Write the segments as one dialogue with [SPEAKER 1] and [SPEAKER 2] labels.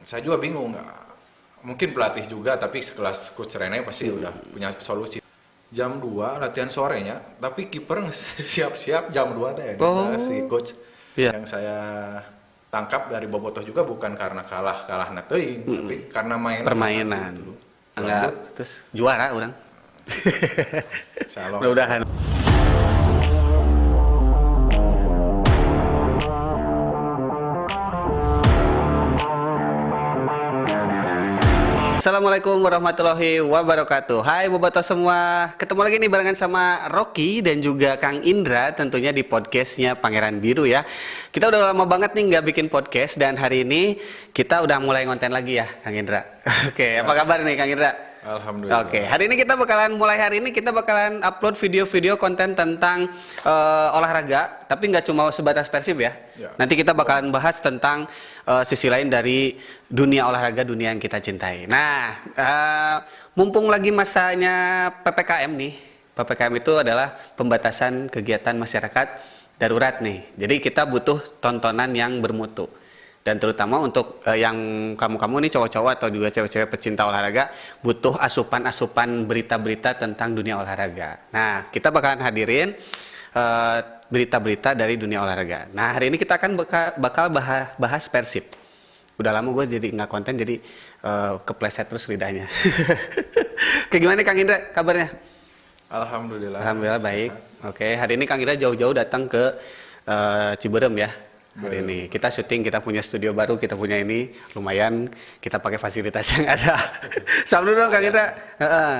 [SPEAKER 1] Saya juga bingung. Mungkin pelatih juga, tapi sekelas Coach Rene pasti udah punya solusi. Jam 2 latihan sorenya, tapi kiper siap-siap jam 2 teh. Si coach yang saya tangkap dari Bobotoh juga bukan karena kalah teuing, tapi karena
[SPEAKER 2] permainan.
[SPEAKER 1] Gitu.
[SPEAKER 2] Enggak, terus juara orang.
[SPEAKER 1] Mudah-mudahan.
[SPEAKER 2] Assalamualaikum warahmatullahi wabarakatuh. Hai bobotoh semua, ketemu lagi nih barengan sama Rocky dan juga Kang Indra tentunya di podcastnya Pangeran Biru ya. Kita udah lama banget nih nggak bikin podcast dan hari ini kita udah mulai ngonten lagi ya Kang Indra. Oke, apa kabar nih Kang Indra?
[SPEAKER 1] Alhamdulillah.
[SPEAKER 2] Oke, hari ini kita bakalan upload video-video konten tentang olahraga, tapi nggak cuma sebatas Persib ya. Nanti kita bakalan bahas tentang sisi lain dari dunia olahraga, dunia yang kita cintai. Nah, mumpung lagi masanya PPKM nih, PPKM itu adalah pembatasan kegiatan masyarakat darurat nih. Jadi kita butuh tontonan yang bermutu. Dan terutama untuk yang kamu-kamu nih cowok-cowok atau juga cewek-cewek pecinta olahraga butuh asupan-asupan berita-berita tentang dunia olahraga. Nah, kita bakalan hadirin berita-berita dari dunia olahraga. Nah, hari ini kita akan bakal bahas Persib. Udah lama gue jadi nggak konten, jadi kepleset terus lidahnya. Kayak gimana Kang Indra kabarnya?
[SPEAKER 1] Alhamdulillah.
[SPEAKER 2] Alhamdulillah baik. Oke, hari ini Kang Indra jauh-jauh datang ke Ciberem ya. Hari ini kita syuting, kita punya studio baru, kita punya ini lumayan, kita pakai fasilitas yang ada. Salam dulu Kang Indra.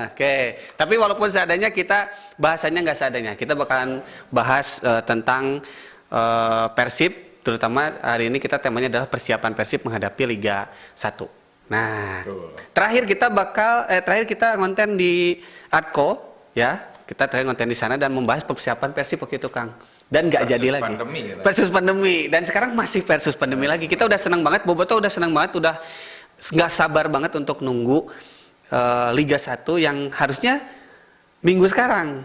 [SPEAKER 2] Oke. Tapi walaupun seadanya kita bahasanya nggak seadanya. Kita bakalan bahas tentang Persib, terutama hari ini kita temanya adalah persiapan Persib menghadapi Liga 1. Nah, terakhir kita ngonten di Adco ya. Kita terakhir ngonten di sana dan membahas persiapan Persib waktu itu Kang. Dan nggak jadi lagi versus pandemi, dan sekarang masih versus pandemi lagi. Kita udah senang banget, Bobotoh udah senang banget, udah nggak sabar banget untuk nunggu Liga 1 yang harusnya minggu sekarang.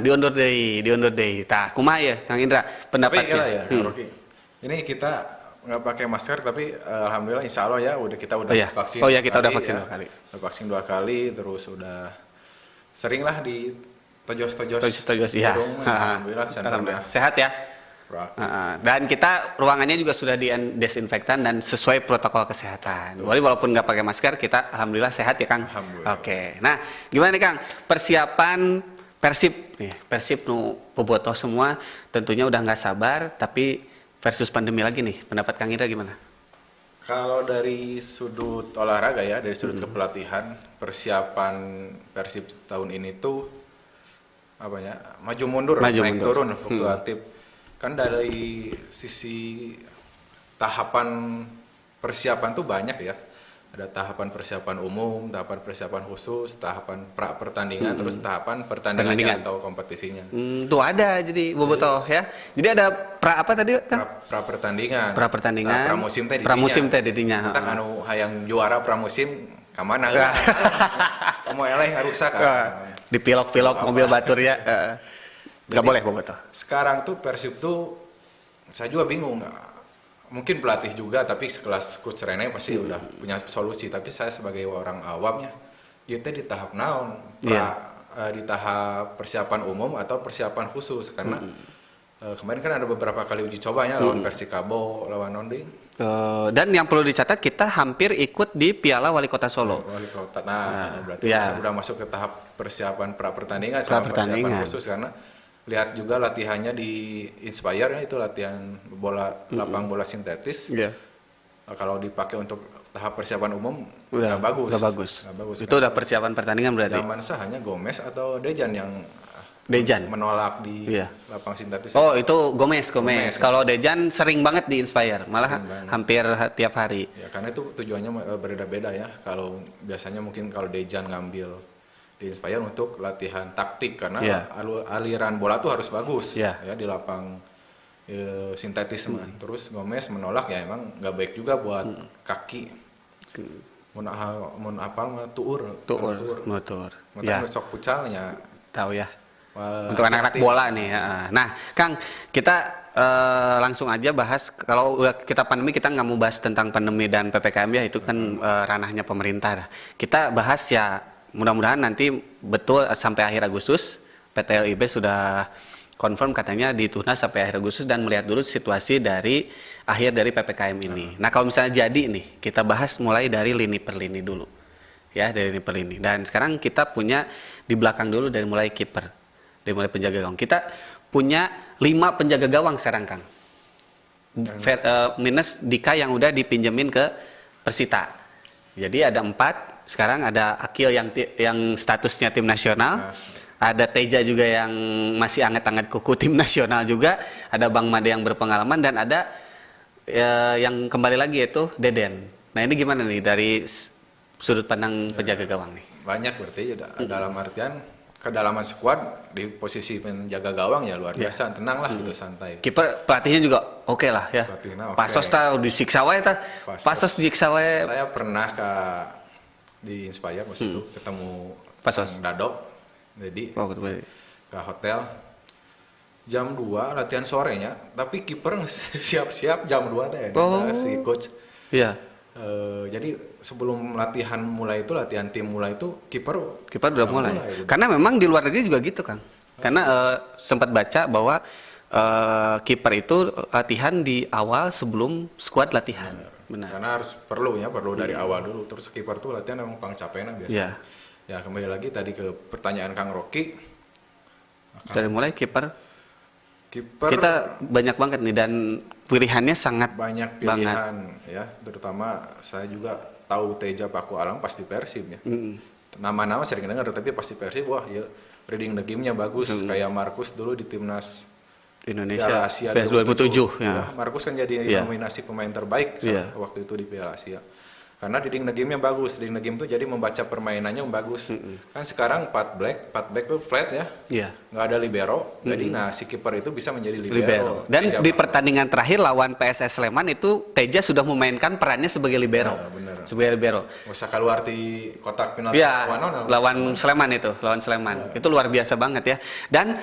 [SPEAKER 2] Diundur day. Tah, kumaha ya Kang Indra pendapatnya?
[SPEAKER 1] Ini kita nggak pakai masker, tapi alhamdulillah insya Allah ya kita udah vaksin.
[SPEAKER 2] Oh ya, kita udah vaksin 2 kali.
[SPEAKER 1] Vaksin 2 kali, terus udah sering lah di tojos
[SPEAKER 2] ya.
[SPEAKER 1] Alhamdulillah
[SPEAKER 2] sehat ya. Dan kita ruangannya juga sudah desinfektan dan sesuai protokol kesehatan. Walaupun nggak pakai masker, kita alhamdulillah sehat ya Kang. Oke. Nah, gimana nih Kang persiapan Persib nu bobotoh semua tentunya udah nggak sabar, tapi versus pandemi lagi nih. Pendapat Kang Indra gimana?
[SPEAKER 1] Kalau dari sudut olahraga ya, dari sudut kepelatihan, persiapan Persib tahun ini tuh maju mundur, naik turun fluktuatif. Kan dari sisi tahapan persiapan tuh banyak ya. Ada tahapan persiapan umum, tahapan persiapan khusus, tahapan pra pertandingan, terus tahapan pertandingan atau kompetisinya.
[SPEAKER 2] Tuh ada jadi bobotoh ya. Jadi ada pra apa tadi kan?
[SPEAKER 1] Pra pertandingan.
[SPEAKER 2] Pramusim teh didinya.
[SPEAKER 1] Entah anu hayang juara pramusim kamana? Kamu eleh nggak rusak
[SPEAKER 2] di pilok mobil batur ya. Nggak boleh bobotoh.
[SPEAKER 1] Sekarang tuh Persib tuh saya juga bingung. Mungkin pelatih juga, tapi sekelas Coach Rene pasti udah punya solusi. Tapi saya sebagai orang awamnya, itu di tahap naon, di tahap persiapan umum atau persiapan khusus. Karena kemarin kan ada beberapa kali uji cobanya lawan Persikabo, lawan Nonding.
[SPEAKER 2] Dan yang perlu dicatat, kita hampir ikut di Piala Wali Kota Solo.
[SPEAKER 1] Berarti udah masuk ke tahap persiapan pra pertandingan sama persiapan khusus, karena lihat juga latihannya di Inspire ya, itu latihan lapang bola sintetis. Kalau dipakai untuk tahap persiapan umum nggak bagus.
[SPEAKER 2] Itu udah persiapan pertandingan berarti.
[SPEAKER 1] Zaman hanya Gomez atau Dejan yang menolak di lapang sintetis.
[SPEAKER 2] Oh, itu Gomez. Kalau Dejan sering banget di Inspire, malah hampir tiap hari.
[SPEAKER 1] Ya, karena itu tujuannya berbeda-beda ya. Kalau biasanya mungkin kalau Dejan ngambil di Inspire untuk latihan taktik, karena aliran bola tuh harus bagus ya di lapang sintetis. Terus Gomez menolak ya, emang nggak baik juga buat kaki. Mun apal tuur.
[SPEAKER 2] Ya.
[SPEAKER 1] Sok pucalnya.
[SPEAKER 2] Tahu ya. Untuk anak-anak bola nih. Nah, Kang, kita langsung aja bahas. Kalau udah kita pandemi, kita nggak mau bahas tentang pandemi dan PPKM ya, itu kan ranahnya pemerintah. Kita bahas ya, mudah-mudahan nanti betul sampai akhir Agustus PT LIB sudah confirm katanya ditunda sampai akhir Agustus dan melihat dulu situasi dari akhir dari PPKM ini. Nah kalau misalnya jadi nih, kita bahas mulai dari lini per lini dulu. Ya, dari lini per lini. Dan sekarang kita punya di belakang dulu dari mulai kiper, dari mulai penjaga gawang. Kita punya 5 penjaga gawang sekarang, Kang. Minus Dika yang udah dipinjemin ke Persita. Jadi ada 4. Sekarang ada Akil yang statusnya tim nasional. Ada Teja juga yang masih anget-anget kuku tim nasional juga. Ada Bang Made yang berpengalaman dan ada yang kembali lagi yaitu Deden. Nah ini gimana nih dari sudut pandang penjaga gawang nih?
[SPEAKER 1] Banyak berarti dalam artian kedalaman skuad di posisi penjaga gawang ya luar biasa, tenang lah gitu, santai.
[SPEAKER 2] Kiper pelatihnya juga oke lah ya. Pasos tahu disiksa wae tah. Pasos disiksa wae.
[SPEAKER 1] Saya pernah di Inspire waktu itu ketemu
[SPEAKER 2] Pasos
[SPEAKER 1] Dadok. Jadi
[SPEAKER 2] ketemu
[SPEAKER 1] ke hotel jam 2 latihan sorenya, tapi kiper siap-siap jam 2 teh si coach.
[SPEAKER 2] Iya.
[SPEAKER 1] Jadi sebelum latihan tim mulai itu kiper
[SPEAKER 2] udah mulai. Karena memang di luar negeri juga gitu, Kang. Karena sempat baca bahwa kiper itu latihan di awal sebelum skuad latihan. Benar.
[SPEAKER 1] Karena perlu dari awal dulu. Terus kiper tuh latihan memang pangcapenan biasanya. Ya kembali lagi tadi ke pertanyaan Kang Rocky.
[SPEAKER 2] Dari mulai kiper kita banyak banget nih dan pilihannya sangat
[SPEAKER 1] banyak pilihan ya, terutama saya juga tahu Teja Paku Alang pasti Persib ya. Nama-nama sering dengar tapi pasti Persib. Wah ya, reading the game-nya bagus. Kayak Markus dulu di timnas
[SPEAKER 2] Indonesia
[SPEAKER 1] Asia
[SPEAKER 2] 2007 ya.
[SPEAKER 1] Markus kan jadi nominasi pemain terbaik waktu itu di Piala Asia. Karena reading the game-nya bagus. Reading the game itu jadi membaca permainannya bagus. Kan sekarang 4 back tuh flat ya. Nggak ada libero. Jadi si kiper itu bisa menjadi libero.
[SPEAKER 2] Dan Teja di pertandingan terakhir lawan PSS Sleman itu Teja sudah memainkan perannya sebagai libero. Sebagai libero.
[SPEAKER 1] Usah keluar di kotak penalti
[SPEAKER 2] lawan Sleman itu, Itu luar biasa banget ya. Dan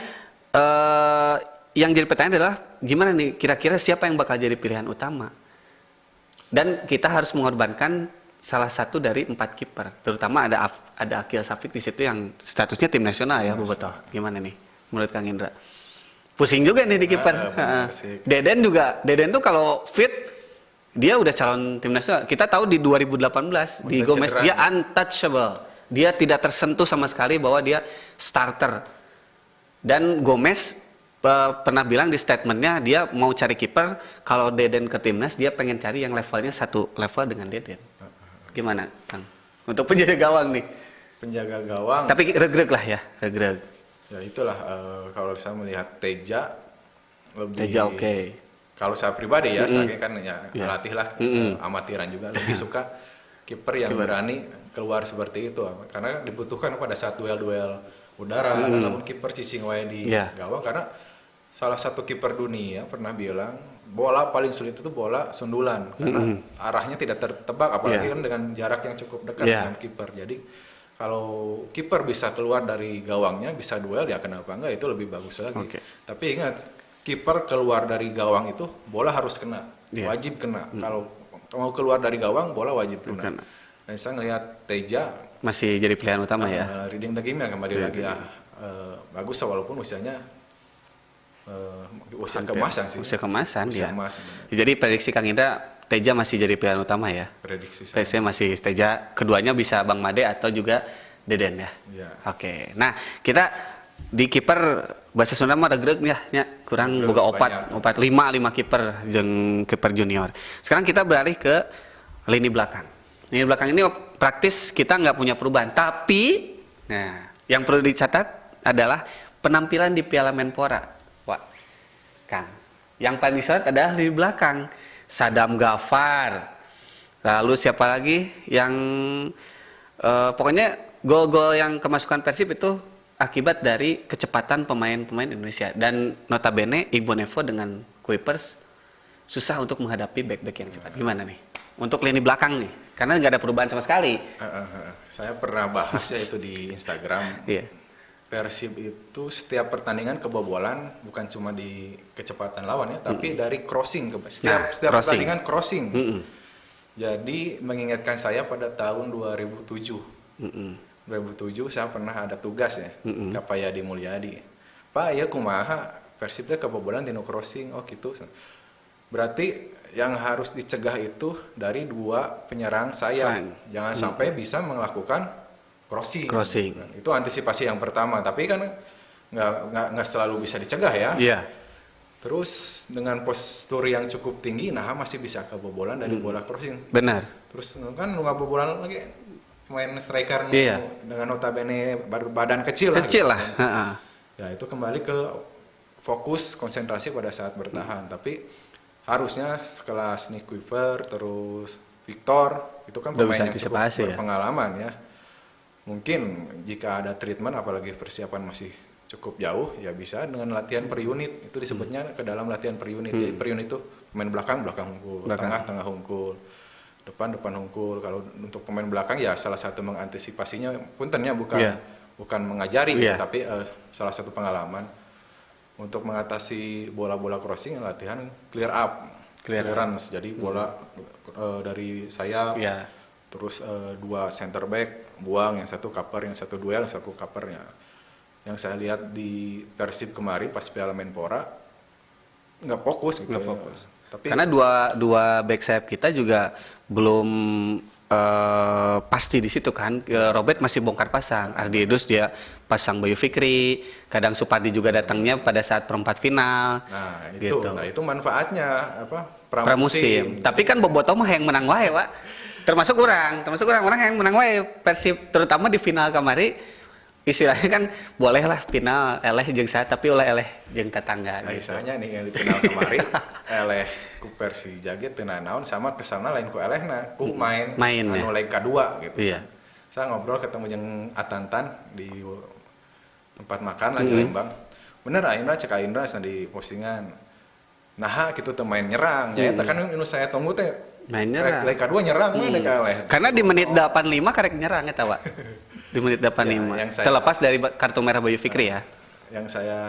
[SPEAKER 2] yang jadi pertanyaan adalah gimana nih kira-kira siapa yang bakal jadi pilihan utama? Dan kita harus mengorbankan salah satu dari 4 kiper, terutama ada Akil Safik di situ yang statusnya tim nasional ya, Bobotoh. Gimana nih menurut Kang Indra? Pusing juga nih di kiper. Deden tuh kalau fit dia udah calon tim nasional. Kita tahu di 2018 di Gomez dia untouchable. Dia tidak tersentuh sama sekali bahwa dia starter. Dan Gomez pernah bilang di statementnya dia mau cari kiper, kalau Deden ke timnas dia pengen cari yang levelnya satu level dengan Deden. Gimana, Kang? Untuk penjaga gawang nih.
[SPEAKER 1] Penjaga gawang.
[SPEAKER 2] Tapi regreg lah ya, regreg.
[SPEAKER 1] Ya itulah kalau saya melihat Teja
[SPEAKER 2] oke.
[SPEAKER 1] Kalau saya pribadi ya, saya kan melatih lah amatiran juga, lebih suka kiper yang berani keluar seperti itu, karena dibutuhkan pada saat duel-duel udara, namun kiper cicing wae di gawang, karena salah satu kiper dunia pernah bilang bola paling sulit itu bola sundulan karena arahnya tidak tertebak, apalagi kan dengan jarak yang cukup dekat dengan kiper. Jadi kalau kiper bisa keluar dari gawangnya, bisa duel ya kenapa enggak, itu lebih bagus lagi. Tapi ingat, kiper keluar dari gawang itu bola harus kena, wajib kena. Kalau mau keluar dari gawang bola wajib kena. Dan saya ngelihat Teja
[SPEAKER 2] masih jadi pilihan utama ya.
[SPEAKER 1] Reading the game-nya kembali lagi bagus walaupun usianya usia kemasan sih.
[SPEAKER 2] Usia kemasan. Jadi prediksi Kang Indra Teja masih jadi pilihan utama ya.
[SPEAKER 1] Prediksi
[SPEAKER 2] masih Teja, keduanya bisa Bang Made atau juga Deden ya. Oke. Nah, kita di kiper bahasa Sunda mah regreg ya, kurang boga opat 5 kiper jeung kiper junior. Sekarang kita beralih ke lini belakang. Lini belakang ini praktis kita nggak punya perubahan, tapi yang perlu dicatat adalah penampilan di Piala Menpora. Wah, Kang, yang paling disorot adalah lini belakang. Sadam Ghaffar, lalu siapa lagi yang pokoknya gol-gol yang kemasukan Persib itu akibat dari kecepatan pemain-pemain Indonesia, dan notabene Igbo Nevo dengan Kuipers susah untuk menghadapi back-back yang cepat. Gimana nih untuk lini belakang nih, karena nggak ada perubahan sama sekali.
[SPEAKER 1] Saya pernah bahas ya itu di Instagram. Persib itu setiap pertandingan kebobolan bukan cuma di kecepatan lawan ya, tapi dari crossing setiap crossing. Pertandingan crossing. Jadi mengingatkan saya pada tahun 2007. 2007 saya pernah ada tugas ya, ke Pak Yadi Mulyadi. Pak, ya kumaha Persib teh kebobolan dino crossing. Oh gitu. Berarti yang harus dicegah itu dari dua penyerang sayap. Jangan sampai bisa melakukan crossing. Itu antisipasi yang pertama, tapi kan nggak selalu bisa dicegah ya.
[SPEAKER 2] Iya.
[SPEAKER 1] Terus dengan postur yang cukup tinggi, nah masih bisa kebobolan dari bola crossing.
[SPEAKER 2] Benar.
[SPEAKER 1] Terus kan nggak kebobolan lagi main striker
[SPEAKER 2] Iya.
[SPEAKER 1] dengan notabene badan kecil lah.
[SPEAKER 2] Kecil
[SPEAKER 1] gitu.
[SPEAKER 2] lah.
[SPEAKER 1] Ya itu kembali ke fokus konsentrasi pada saat bertahan. Tapi harusnya sekelas Nick Kuiper terus Victor itu kan pemain yang cukup berpengalaman ya. Mungkin jika ada treatment apalagi persiapan masih cukup jauh ya bisa dengan latihan per unit, itu disebutnya ke dalam latihan per unit. Jadi per unit itu pemain belakang hungkul, tengah hungkul, depan hungkul. Kalau untuk pemain belakang ya salah satu mengantisipasinya puntennya bukan mengajari tapi salah satu pengalaman untuk mengatasi bola-bola crossing latihan clearance. Jadi bola dari sayap terus dua center back buang, yang satu cover, yang satu duel, yang satu covernya. Yang saya lihat di Persib kemarin pas Piala Menpora nggak fokus gitu. Tapi
[SPEAKER 2] karena dua back sayap kita juga belum pasti di situ kan. Robert masih bongkar pasang, Ardiedus dia pasang Bayu Fikri, kadang Supardi juga datangnya pada saat perempat final.
[SPEAKER 1] Nah
[SPEAKER 2] gitu.
[SPEAKER 1] Itu manfaatnya
[SPEAKER 2] pramusim. Tapi kan bobotoh mah yang menang wae, Wak. Termasuk orang yang menang wae Persib, terutama di final kemari. Istilahnya kan bolehlah final eleh jeung saya, tapi ulah eleh jeung tetangga.
[SPEAKER 1] Nah, istilahnya nih yang di final kemarin eleh ku Persija ge teu naon sama kesana lain ku elehna, ku main anu lain kadua gitu.
[SPEAKER 2] Iya.
[SPEAKER 1] Saya ngobrol ketemu jeung Atantan di tempat makan lagi Lembang. Bener ayeuna cek Indra di postingan. Nah, kitu teu main nyerang. Ya eta kan anu saya tunggu teh
[SPEAKER 2] main nyerang.
[SPEAKER 1] Lain kadua nyerang we eleh.
[SPEAKER 2] Karena di menit 85 karek nyerang eta, Wak. Di menit 85. Terlepas dari kartu merah Bayu Fikri ya.
[SPEAKER 1] Yang saya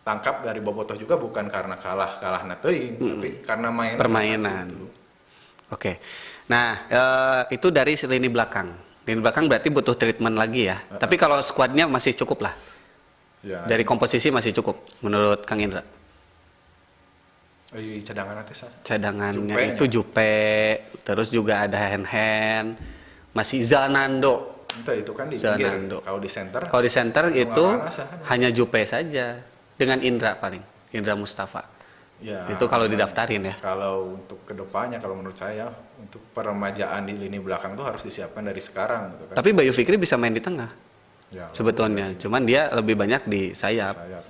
[SPEAKER 1] tangkap dari bobotoh juga bukan karena kalah teuing, tapi karena
[SPEAKER 2] permainan. Oke. Nah, itu dari lini belakang. Lini belakang berarti butuh treatment lagi ya. Tapi kalau skuadnya masih cukup lah. Ya, dari komposisi masih cukup menurut Kang Indra. Cadangannya itu Jupe, terus juga ada Hen, masih Zanando.
[SPEAKER 1] Itu kan di pinggir. Kalau di center
[SPEAKER 2] itu hanya Jupe saja dengan Indra paling, Indra Mustafa. Ya, itu kalau didaftarin ya.
[SPEAKER 1] Kalau untuk kedepannya, kalau menurut saya untuk peremajaan di lini belakang tuh harus disiapkan dari sekarang. Gitu kan.
[SPEAKER 2] Tapi Bayu Fikri bisa main di tengah. Ya, sebetulnya, cuman dia lebih banyak di sayapnya.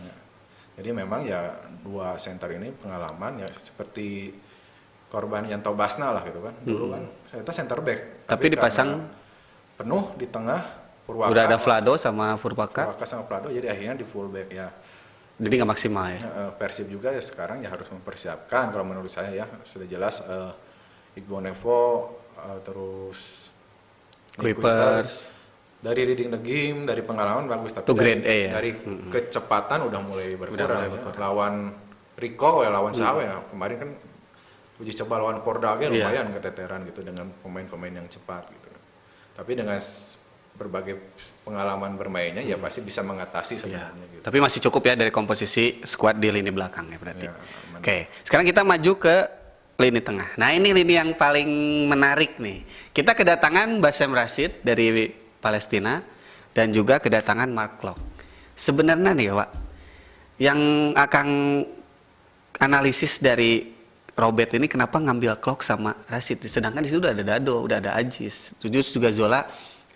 [SPEAKER 1] Jadi memang ya dua center ini pengalaman ya seperti korban Yanto Basna lah gitu kan. Dulu kan saya itu center back.
[SPEAKER 2] Tapi dipasang
[SPEAKER 1] penuh di tengah Purwaka.
[SPEAKER 2] Udah ada Vlado sama Purwaka
[SPEAKER 1] sama Vlado, jadi akhirnya di fullback ya.
[SPEAKER 2] Jadi nggak maksimal ya.
[SPEAKER 1] Persib juga ya sekarang ya harus mempersiapkan kalau menurut saya ya sudah jelas Iqbal Nevo terus
[SPEAKER 2] Kuipers.
[SPEAKER 1] Dari reading the game, dari pengalaman bagus, tapi dari kecepatan udah mulai berkurang. Lawan Rico ya, lawan Sawe ya. Kemarin kan uji coba lawan Porda lumayan keteteran gitu dengan pemain-pemain yang cepat gitu. Tapi dengan berbagai pengalaman bermainnya ya pasti bisa mengatasi sebenarnya gitu.
[SPEAKER 2] Tapi masih cukup ya dari komposisi skuad di lini belakang ya berarti. Oke, sekarang kita maju ke lini tengah. Nah, ini lini yang paling menarik nih. Kita kedatangan Bassem Rashid dari Palestina dan juga kedatangan Mark Klok. Sebenarnya nih, Pak, yang akan analisis dari Robert ini kenapa ngambil Klok sama Rashid, sedangkan di situ udah ada Dado, udah ada Ajis, terus juga Zola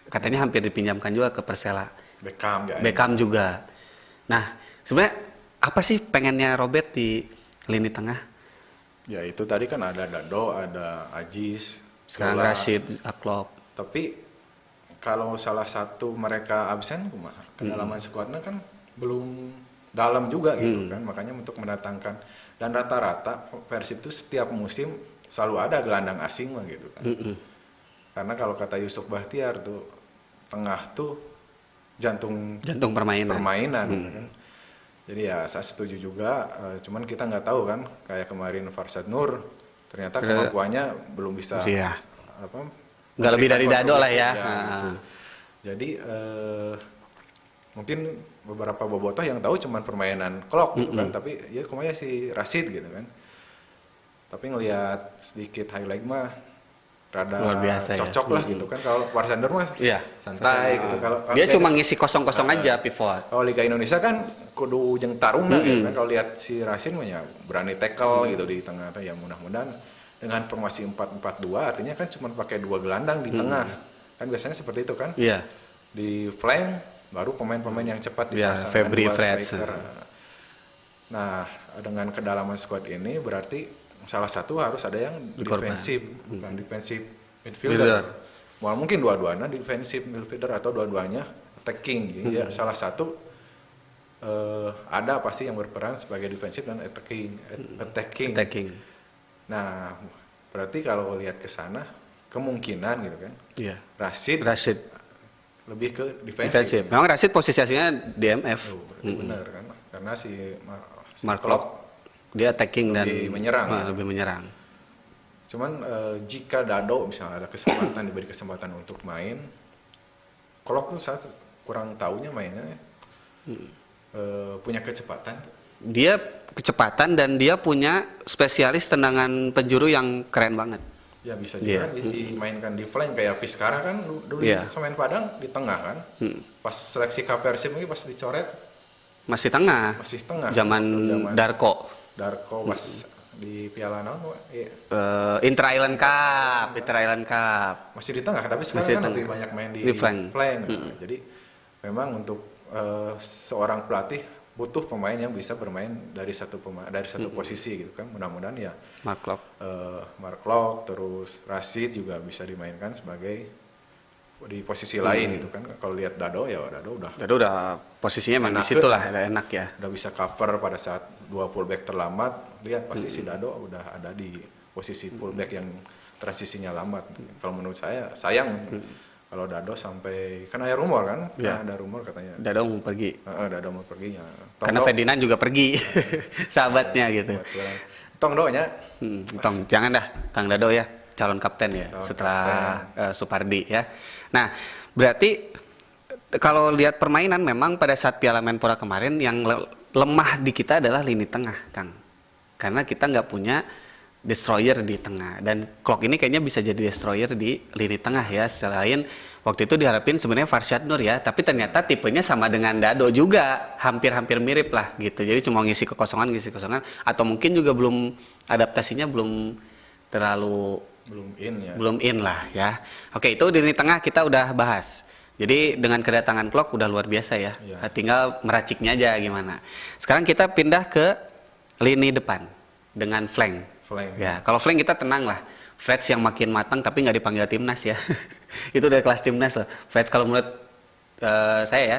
[SPEAKER 2] katanya hampir dipinjamkan juga ke Persela. Beckham juga. Nah, sebenarnya apa sih pengennya Robert di lini tengah?
[SPEAKER 1] Ya itu tadi kan ada Dado, ada Ajis,
[SPEAKER 2] sekarang Zola, Rashid, Klok.
[SPEAKER 1] Tapi kalau salah satu mereka absen, kedalaman skuadnya kan belum dalam juga gitu kan, makanya untuk mendatangkan dan rata-rata Persib itu setiap musim selalu ada gelandang asing lah gitu kan. Karena kalau kata Yusuf Bahtiar tuh tengah tuh jantung permainan gitu kan. Jadi ya saya setuju juga, cuman kita nggak tahu kan, kayak kemarin Farsad Nur ternyata kemampuannya belum bisa
[SPEAKER 2] nggak lebih dari Dado lah ya.
[SPEAKER 1] Gitu. Jadi mungkin beberapa bobotoh yang tahu cuman permainan klok gitu kan, tapi ya kemana si Rashid gitu kan. Tapi ngelihat sedikit highlight mah rada
[SPEAKER 2] luar biasa
[SPEAKER 1] cocok
[SPEAKER 2] ya.
[SPEAKER 1] lah gitu kan. Kalau Farsad Nur mah santai gitu. Kalau
[SPEAKER 2] dia cuma ngisi kosong-kosong aja pivot.
[SPEAKER 1] Kalau Liga Indonesia kan kudu jeung tarungna gitu kan. Kalau lihat si Rashid mah ya berani tackle gitu di tengah. Ya mudah-mudahan dengan formasi 4-4-2 artinya kan cuma pakai 2 gelandang di tengah. Kan biasanya seperti itu kan.
[SPEAKER 2] Iya.
[SPEAKER 1] Di flank baru pemain-pemain yang cepat dipasang
[SPEAKER 2] Febri Freds.
[SPEAKER 1] Nah, dengan kedalaman squad ini berarti salah satu harus ada yang defensif, bukan defensif midfielder. Wah, mungkin dua-duanya defensif midfielder atau dua-duanya attacking. Jadi ya salah satu ada pasti yang berperan sebagai defensif dan attacking. Nah, berarti kalau lihat ke sana kemungkinan gitu kan.
[SPEAKER 2] Iya.
[SPEAKER 1] Rashid lebih ke defensif.
[SPEAKER 2] Memang Rashid posisinya DMF.
[SPEAKER 1] Benar kan? Karena si
[SPEAKER 2] Mark Klok dia attacking dan lebih menyerang.
[SPEAKER 1] Cuman jika Dado misalnya ada kesempatan diberi kesempatan untuk main, Klok tuh saya kurang tahunya mainnya punya kecepatan.
[SPEAKER 2] Dia kecepatan dan dia punya spesialis tendangan penjuru yang keren banget.
[SPEAKER 1] Ya bisa juga dimainkan di flank kayak Piskara kan dulu main Padang di tengah kan. Pas seleksi Persib lagi pas dicoret
[SPEAKER 2] masih tengah. Zaman Darko
[SPEAKER 1] pas di Piala
[SPEAKER 2] Inter Island Cup.
[SPEAKER 1] Masih di tengah tapi sekarang kan lebih banyak main di flank. Jadi memang untuk seorang pelatih butuh pemain yang bisa bermain dari satu posisi gitu kan. Mudah-mudahan ya
[SPEAKER 2] Mark
[SPEAKER 1] Klok terus Rashid juga bisa dimainkan sebagai di posisi lain gitu kan. Kalau lihat Dado udah posisinya memang di situ lah, enak ya. Udah bisa cover pada saat 2 fullback terlambat, lihat pasti si Dado udah ada di posisi fullback yang transisinya lambat. Kalau menurut saya sayang kalau Dado sampai kan ada rumor kan, ada rumor katanya
[SPEAKER 2] Dado mau pergi.
[SPEAKER 1] Dado mau pergi ya.
[SPEAKER 2] Karena Ferdinand juga pergi, sahabatnya gitu.
[SPEAKER 1] Tong doanya.
[SPEAKER 2] Tong jangan dah, Kang Dado ya. Calon kapten ya setelah Supardi ya. Nah, berarti kalau lihat permainan memang pada saat Piala Menpora kemarin yang lemah di kita adalah lini tengah, Kang. Karena kita nggak punya destroyer di tengah dan Klok ini kayaknya bisa jadi destroyer di lini tengah ya. Selain waktu itu diharapin sebenarnya Farsad Nur ya, tapi ternyata tipenya sama dengan Dado juga, hampir-hampir mirip lah gitu. Jadi cuma ngisi kekosongan atau mungkin juga belum adaptasinya belum terlalu belum in lah ya. Oke, itu di lini tengah kita udah bahas. Jadi dengan kedatangan Klok udah luar biasa ya. Tinggal meraciknya aja gimana. Sekarang kita pindah ke lini depan dengan flank. Ya, kalau flank kita tenang lah. Freds yang makin matang tapi nggak dipanggil timnas ya. Itu udah kelas timnas loh. Freds kalau menurut saya ya,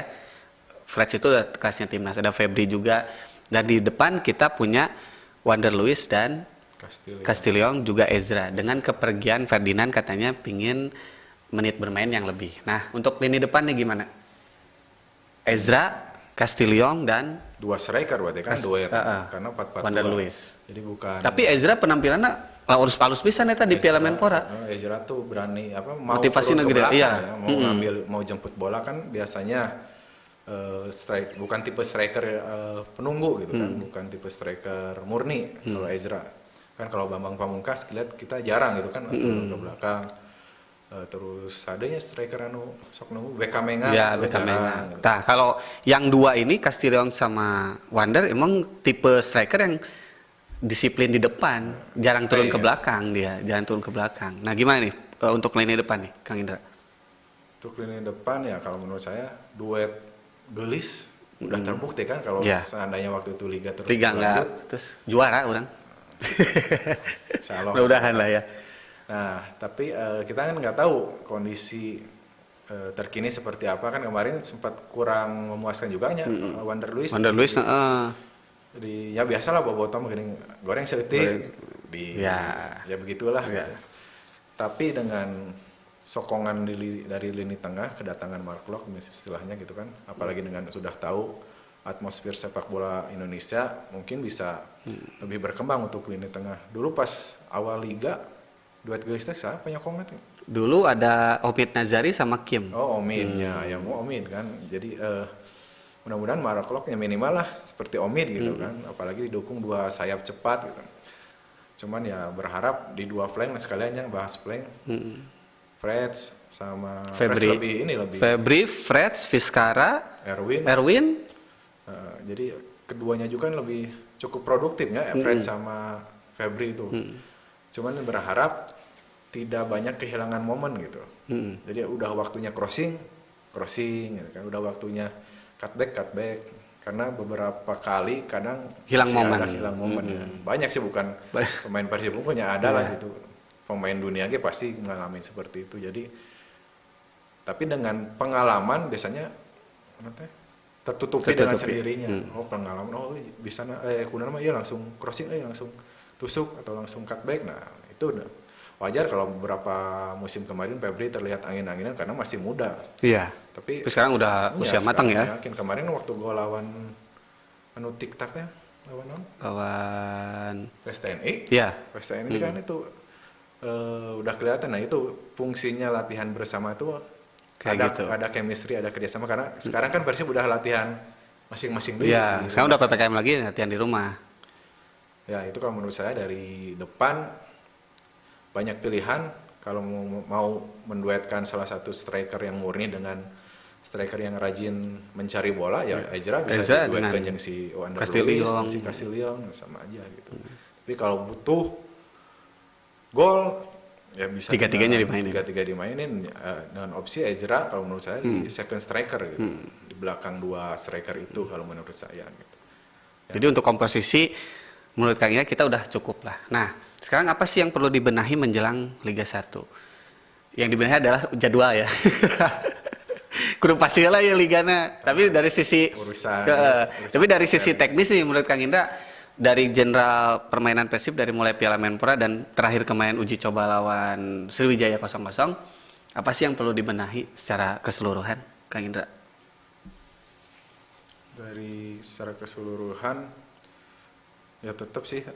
[SPEAKER 2] Freds itu udah kelasnya timnas. Ada Febri juga. Dan di depan kita punya Wander Luiz dan Castillion juga Ezra. Dengan kepergian Ferdinand katanya pingin menit bermain yang lebih. Nah, untuk lini depannya gimana? Ezra, Castillion dan
[SPEAKER 1] 2 striker berarti kan duet. Karena 4-4-2.
[SPEAKER 2] Wander Luiz.
[SPEAKER 1] Jadi bukan.
[SPEAKER 2] Tapi Ezra penampilannya halus pisan eta di Piala Menpora.
[SPEAKER 1] Ezra tuh berani mau
[SPEAKER 2] motivasi
[SPEAKER 1] turun ke belakang,
[SPEAKER 2] iya.
[SPEAKER 1] Mau jemput bola kan biasanya bukan tipe striker penunggu gitu kan, bukan tipe striker murni kalau Ezra. Kan kalau Bambang Pamungkas kita jarang gitu kan turun ke belakang. Terus adanya striker sok nunggu Bekamenga.
[SPEAKER 2] Ya, Bekamenga. Nah, kalau yang dua ini Castillion sama Wander emang tipe striker yang disiplin di depan, jarang turun ke belakang dia, jarang turun ke belakang. Nah, gimana nih untuk lini depan nih, Kang Indra?
[SPEAKER 1] Untuk lini depan ya kalau menurut saya duet Gelis udah terbukti kan kalau seandainya waktu itu Liga
[SPEAKER 2] enggak terus juara orang. Mudah-mudahan lah ya.
[SPEAKER 1] Nah, tapi kita kan nggak tahu kondisi terkini seperti apa kan kemarin sempat kurang memuaskan juga Wander Luiz. Jadi ya biasalah bobotoh goreng seetik ya begitulah. Tapi dengan sokongan dari lini tengah kedatangan Mark Klok istilahnya gitu kan, apalagi dengan sudah tahu atmosfer sepak bola Indonesia mungkin bisa lebih berkembang untuk lini tengah. Dulu pas awal liga duet gelis teh siapa nyokongan?
[SPEAKER 2] Dulu ada Omid Nazari sama Kim.
[SPEAKER 1] Oh Omid ya mau Omid kan. Jadi mudah-mudahan Mark Kloknya minimal lah seperti Omid gitu kan, apalagi didukung dua sayap cepat gitu. Cuman ya berharap di dua flank sekalian yang bahas flank. Freds sama
[SPEAKER 2] Febri, Febri, Freds, Vizcara, Erwin.
[SPEAKER 1] Jadi keduanya juga kan lebih cukup produktif ya, Freds sama Febri itu. Cuman berharap tidak banyak kehilangan momen gitu. Jadi udah waktunya crossing gitu kan, udah waktunya cutback. Karena beberapa kali kadang
[SPEAKER 2] hilang momen
[SPEAKER 1] ya. Banyak sih, bukan pemain Persib punya ada lah gitu. Pemain dunia pasti ngalamin seperti itu. Jadi tapi dengan pengalaman biasanya tertutupi dengan sendirinya. Oh pengalaman, bisa kuna mah langsung crossing, langsung tusuk atau langsung cutback. Nah itu udah wajar kalau beberapa musim kemarin Febri terlihat angin-anginan karena masih muda.
[SPEAKER 2] Iya. Tapi sekarang udah usia matang ya.
[SPEAKER 1] Yakin kemarin waktu gol lawan tiktaknya lawan PSTNI.
[SPEAKER 2] Iya.
[SPEAKER 1] PSTNI kan itu udah kelihatan. Nah itu fungsinya latihan bersama itu ada chemistry, ada kerjasama, karena sekarang kan Persib udah latihan masing-masing dulu.
[SPEAKER 2] Iya, sekarang udah PPKM lagi latihan di rumah.
[SPEAKER 1] Ya itu kalau menurut saya dari depan banyak pilihan. Kalau mau menduetkan salah satu striker yang murni dengan striker yang rajin mencari bola, ya Ezra bisa diduetkan yang si Wander Luiz, si Castillion sama aja gitu. Tapi kalau butuh gol ya bisa
[SPEAKER 2] tiga-tiganya dimainin.
[SPEAKER 1] Dimainin dengan opsi Ezra kalau menurut saya di second striker gitu. Di belakang dua striker itu kalau menurut saya gitu. Ya.
[SPEAKER 2] Jadi untuk komposisi menurut Kang Ira kita udah cukup lah. Nah, sekarang apa sih yang perlu dibenahi menjelang Liga 1? Yang dibenahi adalah jadwal ya. Kudu pasti lah ya ligana. Tapi dari sisi tapi dari sisi teknis nih menurut Kang Indra, dari general permainan Persib dari mulai Piala Menpora dan terakhir kemarin uji coba lawan Sriwijaya 0-0, apa sih yang perlu dibenahi secara keseluruhan, Kang Indra?
[SPEAKER 1] Dari secara keseluruhan ya tetap sih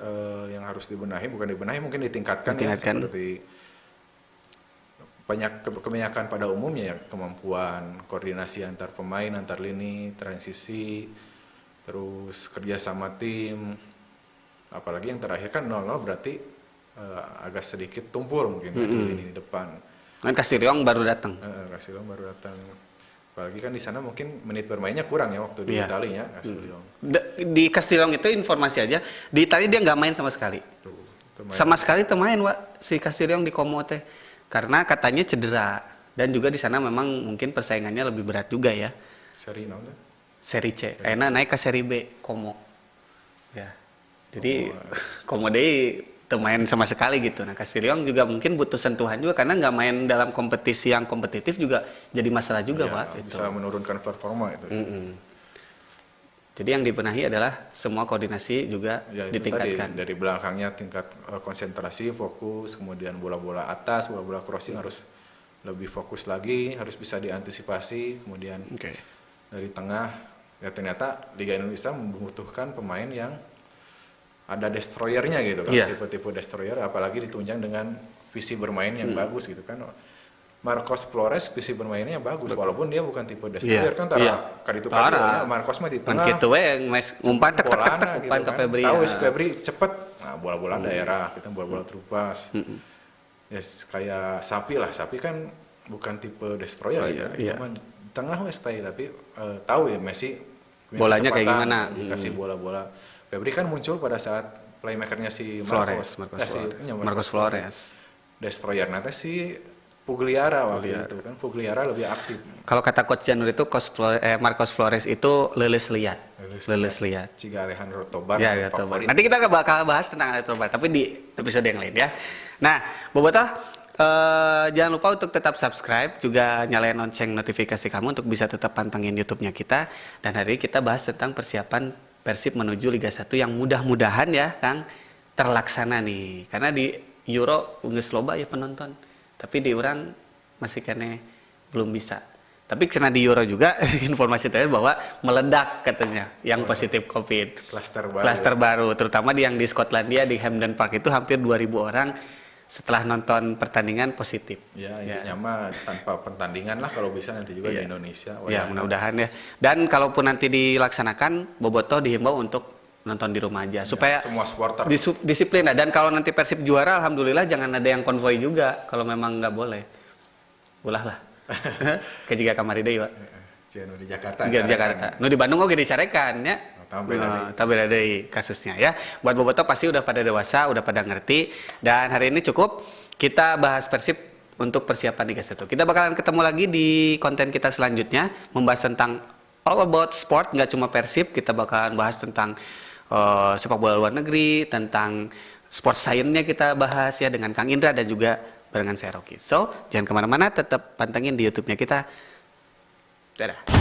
[SPEAKER 1] yang harus dibenahi, mungkin ditingkatkan. Ya, seperti kebanyakan pada umumnya ya, kemampuan koordinasi antar pemain, antar lini, transisi, terus kerja sama tim. Apalagi yang terakhir kan 0-0 berarti agak sedikit tumpul mungkin di lini depan.
[SPEAKER 2] Kan Castillion baru datang.
[SPEAKER 1] Apalagi kan di sana mungkin menit bermainnya kurang ya waktu di Italia ya Castillion.
[SPEAKER 2] Di Castillion itu informasi aja, di Italia dia nggak main sama sekali. Sama sekali main si Castillion di Como teh. Karena katanya cedera, dan juga di sana memang mungkin persaingannya lebih berat juga ya. Seri C. Enak naik ke seri B, Como. Ya. Jadi Como deh main sama sekali gitu. Nah, Castillion juga mungkin butuh sentuhan juga karena nggak main dalam kompetisi yang kompetitif juga jadi masalah juga, Pak.
[SPEAKER 1] Bisa menurunkan performa itu.
[SPEAKER 2] Jadi yang dibenahi adalah semua koordinasi juga ditingkatkan.
[SPEAKER 1] Dari belakangnya tingkat konsentrasi, fokus, kemudian bola-bola atas, bola-bola crossing harus lebih fokus lagi, harus bisa diantisipasi. Kemudian dari tengah, ya ternyata Liga Indonesia membutuhkan pemain yang ada destroyernya gitu kan, tipe-tipe destroyer, apalagi ditunjang dengan visi bermain yang bagus gitu kan. Marcos Flores visi bermainnya bagus, walaupun dia bukan tipe destroyer kan, kaditu Marcos mah di tengah.
[SPEAKER 2] Gitu yang umpan tek umpan ke Febri.
[SPEAKER 1] Tahu Febri cepet, nah bola-bola daerah, kita bola-bola terupas. Kayak Sapi kan bukan tipe destroyer cuma di tengah stay, tapi tahu ya Messi
[SPEAKER 2] bolanya kayak gimana,
[SPEAKER 1] dikasih bola-bola. Febri kan muncul pada saat playmakernya si
[SPEAKER 2] Marcos Flores.
[SPEAKER 1] Destroyer nanti si Pugliara waktu itu kan, Pugliara lebih aktif.
[SPEAKER 2] Kalau kata Coach Janur itu Marcos Flores itu leles liat.
[SPEAKER 1] Ciga Alejandro Tobar.
[SPEAKER 2] Ya, Tobar. Nanti kita bakal bahas tentang Alejandro Tobar, tapi di episode yang lain ya. Nah, Bobotoh, jangan lupa untuk tetap subscribe, juga nyalain lonceng notifikasi kamu untuk bisa tetap pantengin YouTube-nya kita. Dan hari ini kita bahas tentang persiapan Persib menuju Liga 1 yang mudah-mudahan ya, Kang, terlaksana nih. Karena di Euro geus loba ya penonton. Tapi di urang masih kene belum bisa. Tapi karena di Euro juga informasi terakhir bahwa meledak katanya yang positif COVID. Klaster baru, terutama yang di Skotlandia di Hampden Park itu hampir 2.000 orang setelah nonton pertandingan positif.
[SPEAKER 1] Ya, intinya mah tanpa pertandingan lah kalau bisa nanti juga di Indonesia.
[SPEAKER 2] Ya, mudah-mudahan ya. Dan kalaupun nanti dilaksanakan, Bobotoh dihimbau untuk nonton di rumah aja supaya
[SPEAKER 1] semua supporter
[SPEAKER 2] disiplin. Dan kalau nanti Persib juara, alhamdulillah jangan ada yang konvoy juga kalau memang nggak boleh. Ulah lah. Ke jika kamari deui, Pak.
[SPEAKER 1] Di Jakarta.
[SPEAKER 2] Di Jakarta. Nu di Bandung oge disarekan ya. Beda deui kasusnya ya. Buat Bobotoh pasti udah pada dewasa, udah pada ngerti. Dan hari ini cukup kita bahas Persib untuk persiapan Liga 1. Kita bakalan ketemu lagi di konten kita selanjutnya membahas tentang all about sport, nggak cuma Persib, kita bakalan bahas tentang sepak bola luar negeri, tentang sport science-nya kita bahas ya dengan Kang Indra dan juga barengan saya Rocky. So, jangan kemana-mana, tetap pantengin di YouTube-nya kita. Dadah.